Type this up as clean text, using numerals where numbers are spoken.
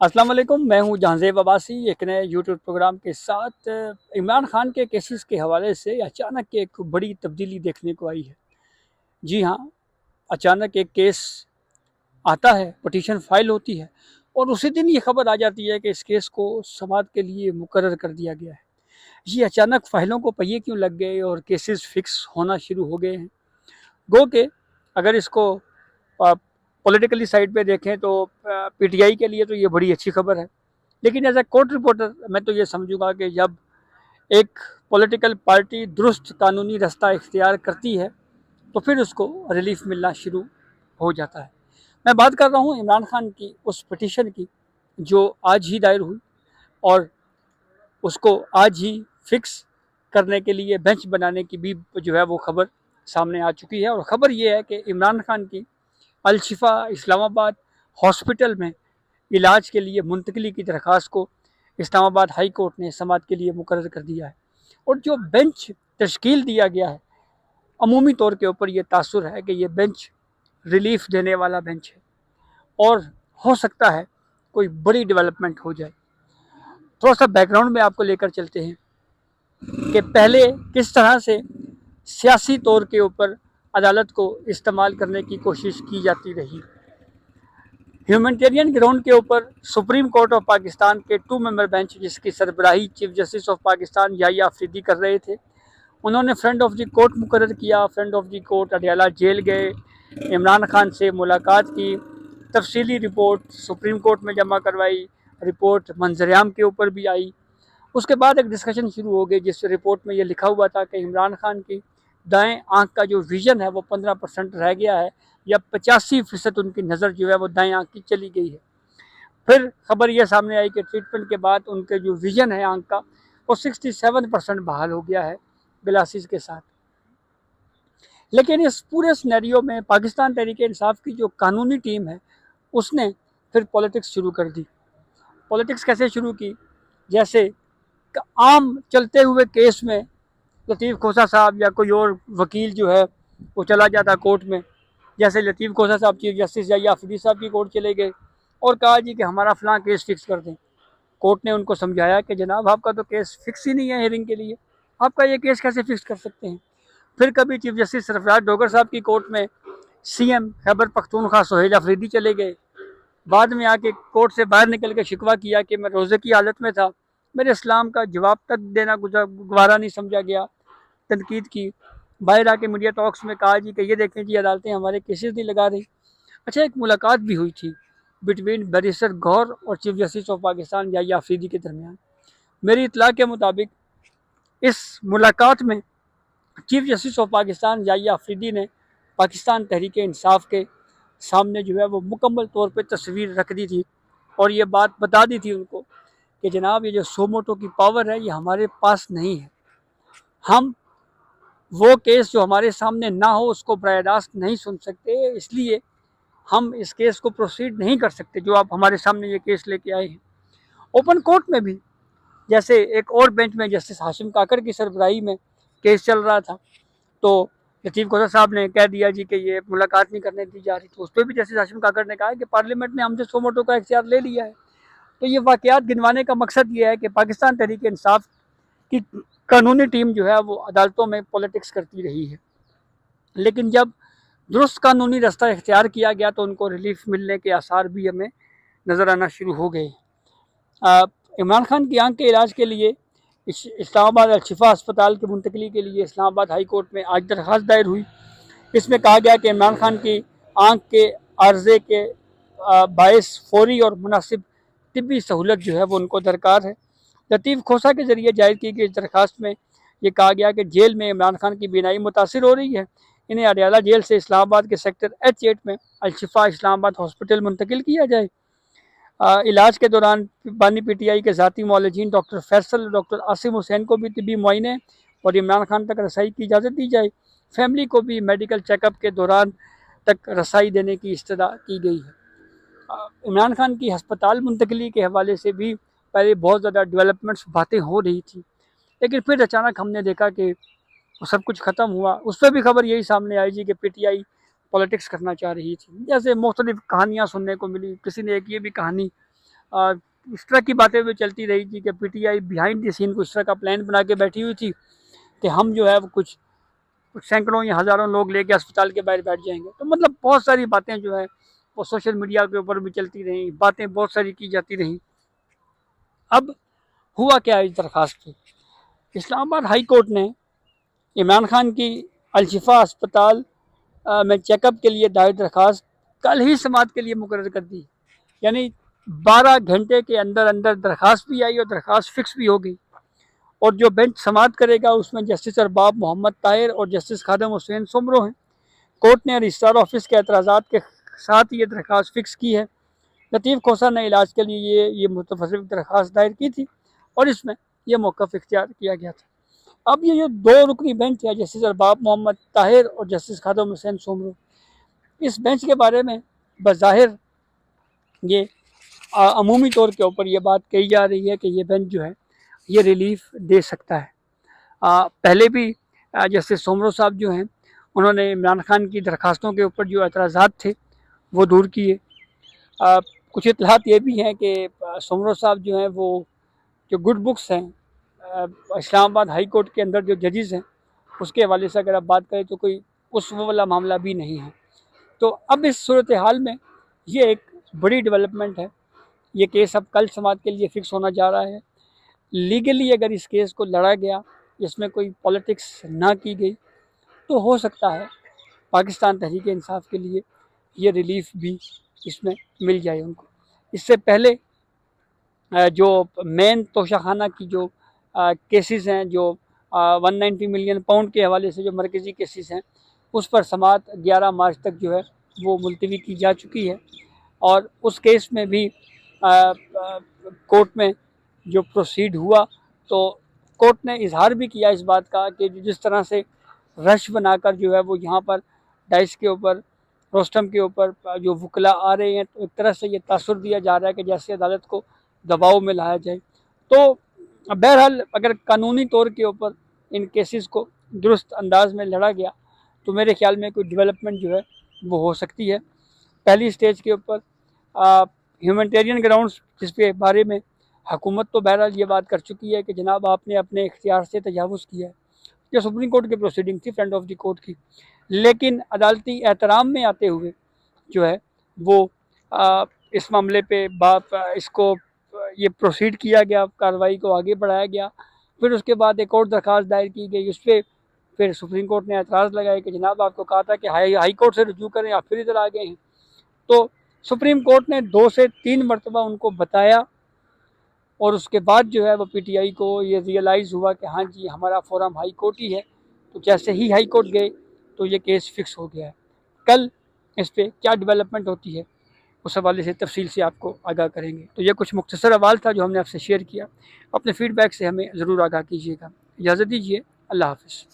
السلام علیکم، میں ہوں جہانزیب عباسی ایک نئے یوٹیوب پروگرام کے ساتھ۔ عمران خان کے کیسز کے حوالے سے اچانک ایک بڑی تبدیلی دیکھنے کو آئی ہے۔ جی ہاں، اچانک ایک کیس آتا ہے، پٹیشن فائل ہوتی ہے اور اسی دن یہ خبر آ جاتی ہے کہ اس کیس کو سماعت کے لیے مقرر کر دیا گیا ہے۔ یہ اچانک فائلوں کو پہیے کیوں لگ گئے اور کیسز فکس ہونا شروع ہو گئے ہیں؟ گو کہ اگر اس کو پولیٹیکلی سائڈ پہ دیکھیں تو پی ٹی آئی کے لیے تو یہ بڑی اچھی خبر ہے، لیکن ایز اے کورٹ رپورٹر میں تو یہ سمجھوں گا کہ جب ایک پولیٹیکل پارٹی درست قانونی رستہ اختیار کرتی ہے تو پھر اس کو ریلیف ملنا شروع ہو جاتا ہے۔ میں بات کر رہا ہوں عمران خان کی اس پٹیشن کی جو آج ہی دائر ہوئی اور اس کو آج ہی فکس کرنے کے لیے بینچ بنانے کی بھی جو ہے وہ خبر سامنے آ چکی ہے۔ اور خبر یہ ہے کہ عمران خان کی الشفا اسلام آباد ہاسپٹل میں علاج کے لیے منتقلی کی درخواست کو اسلام آباد ہائی کورٹ نے سماعت کے لیے مقرر کر دیا ہے، اور جو بینچ تشکیل دیا گیا ہے عمومی طور کے اوپر یہ تاثر ہے کہ یہ بینچ ریلیف دینے والا بینچ ہے اور ہو سکتا ہے کوئی بڑی ڈیولپمنٹ ہو جائے۔ تھوڑا سا بیک گراؤنڈ میں آپ کو لے کر چلتے ہیں کہ پہلے کس طرح سے سیاسی طور کے اوپر عدالت کو استعمال کرنے کی کوشش کی جاتی رہی۔ ہیومنٹیرین گراؤنڈ کے اوپر سپریم کورٹ آف پاکستان کے 2 ممبر بینچ جس کی سربراہی چیف جسٹس آف پاکستان یحییٰ آفریدی کر رہے تھے، انہوں نے فرینڈ آف دی کورٹ مقرر کیا۔ Friend of the court Adiala jail گئے، عمران خان سے ملاقات کی، تفصیلی رپورٹ سپریم کورٹ میں جمع کروائی، رپورٹ منظر عام کے اوپر بھی آئی۔ اس کے بعد ایک ڈسکشن شروع ہو گئی جس رپورٹ میں یہ لکھا ہوا تھا کہ عمران خان کی دائیں آنکھ کا جو ویژن ہے وہ 15% رہ گیا ہے، یا 85% ان کی نظر جو ہے وہ دائیں آنکھ کی چلی گئی ہے۔ پھر خبر یہ سامنے آئی کہ ٹریٹمنٹ کے بعد ان کے جو ویژن ہے آنکھ کا وہ 67% بحال ہو گیا ہے گلاسز کے ساتھ۔ لیکن اس پورے سینیریو میں پاکستان تحریک انصاف کی جو قانونی ٹیم ہے اس نے پھر پولیٹکس شروع کر دی۔ پولیٹکس کیسے شروع کی؟ جیسے عام چلتے ہوئے کیس میں لطیف کھوسہ صاحب یا کوئی اور وکیل جو ہے وہ چلا جاتا کورٹ میں، جیسے لطیف کھوسہ صاحب چیف جسٹس یحییٰ آفریدی صاحب کی کورٹ چلے گئے اور کہا جی کہ ہمارا فلاں کیس فکس کر دیں۔ کورٹ نے ان کو سمجھایا کہ جناب آپ کا تو کیس فکس ہی نہیں ہے ہیئرنگ کے لیے، آپ کا یہ کیس کیسے فکس کر سکتے ہیں؟ پھر کبھی چیف جسٹس سرفراز ڈوگر صاحب کی کورٹ میں سی ایم خیبر پختونخوا سہیل آفریدی چلے گئے، بعد میں آ کے کورٹ سے باہر نکل کے شکوہ کیا کہ میں روزے کی حالت میں تھا، میرے اسلام کا جواب تک دینا گوارا نہیں سمجھا گیا، تنقید کی۔ باہر آ کے میڈیا ٹاکس میں کہا جی کہ یہ دیکھیں جی عدالتیں ہمارے کیسز نہیں لگا رہی۔ اچھا، ایک ملاقات بھی ہوئی تھی بٹوین بیرسٹر گور اور چیف جسٹس آف پاکستان یحییٰ آفریدی کے درمیان۔ میری اطلاع کے مطابق اس ملاقات میں چیف جسٹس آف پاکستان یحییٰ آفریدی نے پاکستان تحریک انصاف کے سامنے جو ہے وہ مکمل طور پہ تصویر رکھ دی تھی اور یہ بات بتا دی تھی ان کو کہ جناب یہ جو سوموٹو کی پاور ہے یہ ہمارے پاس نہیں ہے، ہم وہ کیس جو ہمارے سامنے نہ ہو اس کو براہ راست نہیں سن سکتے، اس لیے ہم اس کیس کو پروسیڈ نہیں کر سکتے جو آپ ہمارے سامنے یہ کیس لے کے آئے ہیں۔ اوپن کورٹ میں بھی جیسے ایک اور بینچ میں جسٹس ہاشم کاکڑ کی سربراہی میں کیس چل رہا تھا تو لطیف کھوسہ صاحب نے کہہ دیا جی کہ یہ ملاقات نہیں کرنے دی جا رہی، تو اس پہ بھی جسٹس ہاشم کاکڑ نے کہا کہ پارلیمنٹ نے ہم سے سوموٹو کا اختیار لے لیا ہے۔ تو یہ واقعات گنوانے کا مقصد یہ ہے کہ پاکستان تحریک انصاف کی قانونی ٹیم جو ہے وہ عدالتوں میں پولیٹکس کرتی رہی ہے، لیکن جب درست قانونی رستہ اختیار کیا گیا تو ان کو ریلیف ملنے کے آثار بھی ہمیں نظر آنا شروع ہو گئے۔ عمران خان کی آنکھ کے علاج کے لیے اسلام آباد الشفا اسپتال کی منتقلی کے لیے اسلام آباد ہائی کورٹ میں آج درخواست دائر ہوئی۔ اس میں کہا گیا کہ عمران خان کی آنکھ کے عارضے کے باعث فوری اور مناسب طبی سہولت جو ہے وہ ان کو درکار ہے۔ لطیف کھوسہ کے ذریعے جائر کی گئی درخواست میں یہ کہا گیا کہ جیل میں عمران خان کی بینائی متاثر ہو رہی ہے، انہیں اڈیالہ جیل سے اسلام آباد کے سیکٹر H8 میں الشفا اسلام آباد ہاسپٹل منتقل کیا جائے۔ علاج کے دوران بانی پی ٹی آئی کے ذاتی معالجین ڈاکٹر فیصل اور ڈاکٹر عاصم حسین کو بھی طبی معائنے اور عمران خان تک رسائی کی اجازت دی جائے، فیملی کو بھی میڈیکل چیک اپ کے دوران تک رسائی دینے کی استدعا کی گئی ہے۔ عمران خان کی ہسپتال منتقلی کے حوالے سے بھی پہلے بہت زیادہ ڈیولپمنٹس باتیں ہو رہی تھی، لیکن پھر اچانک ہم نے دیکھا کہ سب کچھ ختم ہوا۔ اس پہ بھی خبر یہی سامنے آئی جی کہ پی ٹی آئی پولیٹکس کرنا چاہ رہی تھی، جیسے مختلف کہانیاں سننے کو ملی۔ کسی نے ایک یہ بھی کہانی اس طرح کی باتیں بھی چلتی رہی تھی کہ P T I behind the سین کو اس طرح کا پلان بنا کے بیٹھی ہوئی تھی کہ ہم جو ہے وہ کچھ سینکڑوں یا ہزاروں لوگ لے کے اسپتال کے باہر بیٹھ جائیں گے. تو مطلب بہت ساری باتیں جو ہے وہ سوشل میڈیا کے اوپر بھی چلتی رہیں, باتیں بہت ساری کی جاتی رہیں. اب ہوا کیا اس درخواست پہ, اسلام آباد ہائی کورٹ نے عمران خان کی الشفا اسپتال میں چیک اپ کے لیے دائر درخواست کل ہی سماعت کے لیے مقرر کر دی. یعنی 12 گھنٹے کے اندر اندر درخواست بھی آئی اور درخواست فکس بھی ہو گئی. اور جو بینچ سماعت کرے گا اس میں جسٹس ارباب محمد طاہر اور جسٹس خادم حسین سمرو ہیں. کورٹ نے رجسٹرار آفس کے اعتراضات کے ساتھ یہ درخواست فکس کی ہے. لطیف کھوسہ نے علاج کے لیے یہ متفرق درخواست دائر کی تھی اور اس میں یہ موقف اختیار کیا گیا تھا. اب یہ جو 2 رکنی بینچ ہے, جسٹس ارباب محمد طاہر اور جسٹس خادم حسین سمرو, اس بینچ کے بارے میں بظاہر یہ عمومی طور کے اوپر یہ بات کہی جا رہی ہے کہ یہ بینچ جو ہے یہ ریلیف دے سکتا ہے. پہلے بھی جسٹس سمرو صاحب جو ہیں انہوں نے عمران خان کی درخواستوں کے اوپر جو اعتراضات تھے وہ دور کیے. کچھ اطلاعات یہ بھی ہیں کہ سمرو صاحب جو ہیں وہ جو گڈ بکس ہیں اسلام آباد ہائی کورٹ کے اندر جو ججز ہیں اس کے حوالے سے اگر آپ بات کریں تو کوئی اس والا معاملہ بھی نہیں ہے. تو اب اس صورتحال میں یہ ایک بڑی ڈیولپمنٹ ہے. یہ کیس اب کل سماعت کے لیے فکس ہونا جا رہا ہے. لیگلی اگر اس کیس کو لڑا گیا, اس میں کوئی پالیٹکس نہ کی گئی, تو ہو سکتا ہے پاکستان تحریک انصاف کے لیے یہ ریلیف بھی اس میں مل جائے ان کو. اس سے پہلے جو مین توشہ خانہ کی جو کیسز ہیں, جو 190 ملین پاؤنڈ کے حوالے سے جو مرکزی کیسز ہیں, اس پر سماعت 11 مارچ تک جو ہے وہ ملتوی کی جا چکی ہے. اور اس کیس میں بھی کورٹ میں جو پروسیڈ ہوا تو کورٹ نے اظہار بھی کیا اس بات کا کہ جس طرح سے رش بنا کر جو ہے وہ یہاں پر ڈائس کے اوپر, روسٹم کے اوپر جو وکلا آ رہے ہیں, تو ایک طرح سے یہ تاثر دیا جا رہا ہے کہ جیسے عدالت کو دباؤ میں لایا جائے. تو بہرحال اگر قانونی طور کے اوپر ان کیسز کو درست انداز میں لڑا گیا تو میرے خیال میں کوئی ڈیولپمنٹ جو ہے وہ ہو سکتی ہے. پہلی سٹیج کے اوپر ہیومنٹیرین گراؤنڈز جس کے بارے میں حکومت تو بہرحال یہ بات کر چکی ہے کہ جناب آپ نے اپنے اختیار سے تجاوز کیا ہے. یہ سپریم کورٹ کی پروسیڈنگ تھی, فرنٹ آف دی کورٹ کی, لیکن عدالتی احترام میں آتے ہوئے جو ہے وہ اس معاملے پہ اس کو یہ پروسیڈ کیا گیا, کارروائی کو آگے بڑھایا گیا. پھر اس کے بعد ایک اور درخواست دائر کی گئی, اس پہ پھر سپریم کورٹ نے اعتراض لگایا کہ جناب آپ کو کہا تھا کہ ہائی کورٹ سے رجوع کریں, آپ پھر ادھر آ گئے ہیں. تو سپریم کورٹ نے 2 سے 3 مرتبہ ان کو بتایا اور اس کے بعد جو ہے وہ پی ٹی آئی کو یہ ریئلائز ہوا کہ ہاں جی ہمارا فورم ہائی کورٹ ہی ہے. تو جیسے ہی ہائی کورٹ گئے تو یہ کیس فکس ہو گیا ہے. کل اس پہ کیا ڈیولپمنٹ ہوتی ہے اس حوالے سے تفصیل سے آپ کو آگاہ کریں گے. تو یہ کچھ مختصر احوال تھا جو ہم نے آپ سے شیئر کیا. اپنے فیڈ بیک سے ہمیں ضرور آگاہ کیجیے گا. اجازت دیجیے, اللہ حافظ.